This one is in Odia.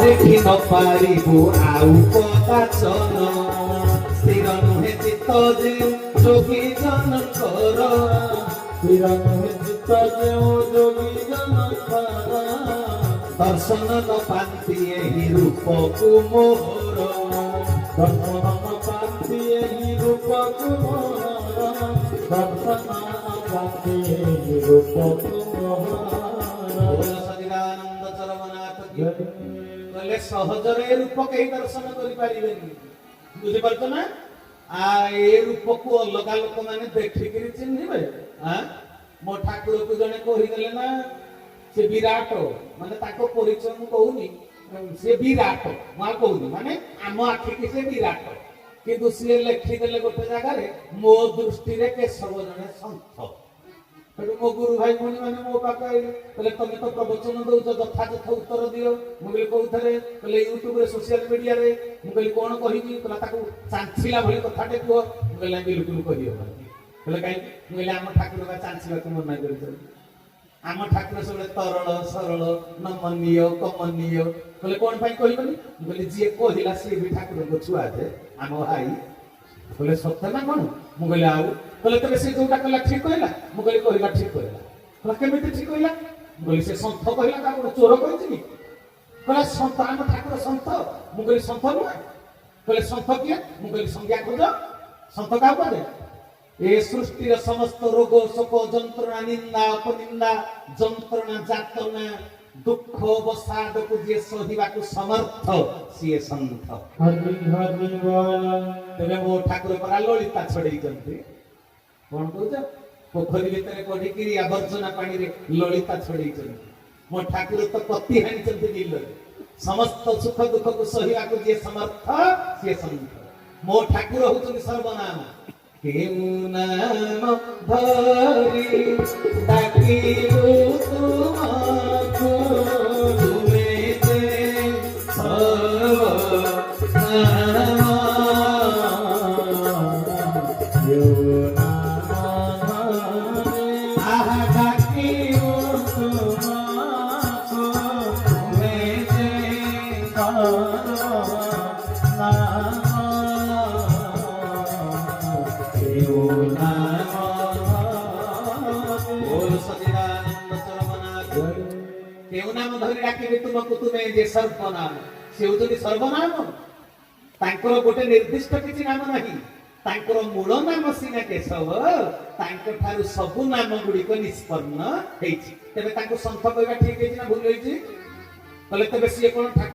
দেখি ন পারিবু আউ কদাচন স্থির নুহে চিত্ত যে যোগী জনকর স্থির নুহে চিত্ত যেও যোগী জনকর দর্শন ন পাନ୍ତି ଏହି রূপକୁ মোহর দর্শন পাନ୍ତି ଏହି রূপକୁ মোহର দর্শন পাନ୍ତି ଏହି রূপକୁ মোହର সচিদানন্দ চরমনাথ କହିଲେ ସହଜରେ ଏ ରୂପ କେହି ଦର୍ଶନ କରିପାରିବେନି ବୁଝିପାରୁଛ ନା ଏ ରୂପକୁ ଅଲଗା ଲୋକମାନେ ଦେଖିକିରି ଚିହ୍ନିବେ ମୋ ଠାକୁରକୁ ଜଣେ କହିଦେଲେ ନା ସେ ବିରାଟ ମାନେ ତାଙ୍କ ପରିଚୟ ମୁଁ କହୁନି ସେ ବିରାଟ ମୁଁ ଆଉ କହୁନି ମାନେ ଆମ ଆଖିକି ସେ ବିରାଟ କିନ୍ତୁ ସିଏ ଲେଖିଦେଲେ ଗୋଟେ ଜାଗାରେ ମୋ ଦୃଷ୍ଟିରେ କେଶବ ଜଣେ ସନ୍ଥ ସେଠୁ ମୋ ଗୁରୁ ଭାଇ ଭଉଣୀ ମାନେ ମୋ ପାଖରେ ଆଇଲେ କହିଲେ ତମେ ତ ପ୍ରବଚନ ଦଉଛ ଯଥାଯଥ ଉତ୍ତର ଦିଅ ମୁଁ କହିଲି କୋଉଥିରେ କହିଲେ ୟୁଟ୍ୟୁବରେ ସୋସିଆଲ ମିଡିଆରେ ମୁଁ କହିଲି କଣ କହିବି କହିଲା ତାକୁ ଚାଞ୍ଚିଲା ଭଳି କଥାଟେ କୁହ ମୁଁ କହିଲି ବିଲକୁଲ କହିହେବନି କହିଲେ କାହିଁକି ମୁଁ କହିଲି ଆମ ଠାକୁର ବା ଚାଞ୍ଚିବାକୁ ମନା କରିଛନ୍ତି ଆମ ଠାକୁର ସବୁବେଳେ ତରଳ ସରଳ ନମନୀୟ କମନୀୟ କହିଲେ କଣ ପାଇଁ କହିବନି ମୁଁ କହିଲି ଯିଏ କହିଲା ସିଏ ବି ଠାକୁରଙ୍କ ଛୁଆ ଯେ ଆମ ଭାଇ କହିଲେ ସତ୍ୟ ନା କଣ ମୁଁ କହିଲି ଆଉ କହିଲେ ତେବେ ସେ ଯୋଉଟା କହିଲା ଠିକ କହିଲା ମୁଁ କହିଲି କହିଲା ଠିକ କହିଲା କହିଲା କେମିତି ଠିକ କହିଲା ମୁଁ କହିଲି ସେ ସନ୍ଥ କହିଲା ତା ଗୋଟେ ଚୋର କହିଛି କି କହିଲା ସନ୍ଥ ଆମ ଠାକୁର ସନ୍ଥ ମୁଁ କହିଲି ସନ୍ଥ ନୁହେଁ କହିଲେ ସନ୍ଥ କିଏ ମୁଁ କହିଲି ସଂଜ୍ଞା ଖୋଜ ସନ୍ଥ କାହାକୁ କୁହାଯାଏ ଏ ସୃଷ୍ଟିର ସମସ୍ତ ରୋଗ ଶୋକ ଯନ୍ତ୍ରଣା ନିନ୍ଦା ଅପନିନ୍ଦା ଯନ୍ତ୍ରଣା ଯାତନା ଦୁଃଖ ଅବସାଦକୁ ଯିଏ ସହିବାକୁ ସମର୍ଥ ସିଏ ସନ୍ଥ ହରି ହରି ବୋଲ ତେବେ ମୋ ଠାକୁର ପରା ଲଳିତା ଛଡେଇଛନ୍ତି କଣ କହୁଛ ପୋଖରୀ ଭିତରେ ପଡିକିରି ଆବର୍ଜନା ପାଣିରେ ଲଳିତା ଛଡେଇଛନ୍ତି ମୋ ଠାକୁର ତ କତି ହାଣିଛନ୍ତି ବିଲରେ ସମସ୍ତ ସୁଖ ଦୁଃଖକୁ ସହିବାକୁ ଯିଏ ସମର୍ଥ ସିଏ ସନ୍ଥ ମୋ ଠାକୁର ହଉଛନ୍ତି ସର୍ବନାମ କେଉଁ ନାମ ଧରି ଡାକିବୁ ତୁମକୁ ତୁମେ ଯେ ସର୍ବନାମ ଆହା ଡାକିବୁ ତୁମକୁ ତୁମେ ଯେ কেউ নাম ধরি ডাকিবে তুমକୁ ତୁମେ ଯେ ସର୍ବନାମ ସେ ହଉଛନ୍ତି ସର୍ବନାମ ତାଙ୍କର ଗୋଟେ ନିର୍ଦ୍ଦିଷ୍ଟ କିଛି ନାମ ନାହିଁ ତାଙ୍କର ମୂଳ ନାମ ସିନା କେଶବ ତାଙ୍କ ଠାରୁ ସବୁ ନାମ ଗୁଡ଼ିକ ନିଷ୍ପନ୍ନ ହେଇଛି ତେବେ ତାଙ୍କୁ ସନ୍ଥ କହିବା ଠିକ ହେଇଛି ନା ଭୁଲ ହେଇଛି କହିଲେ ତେବେ ସିଏ କଣ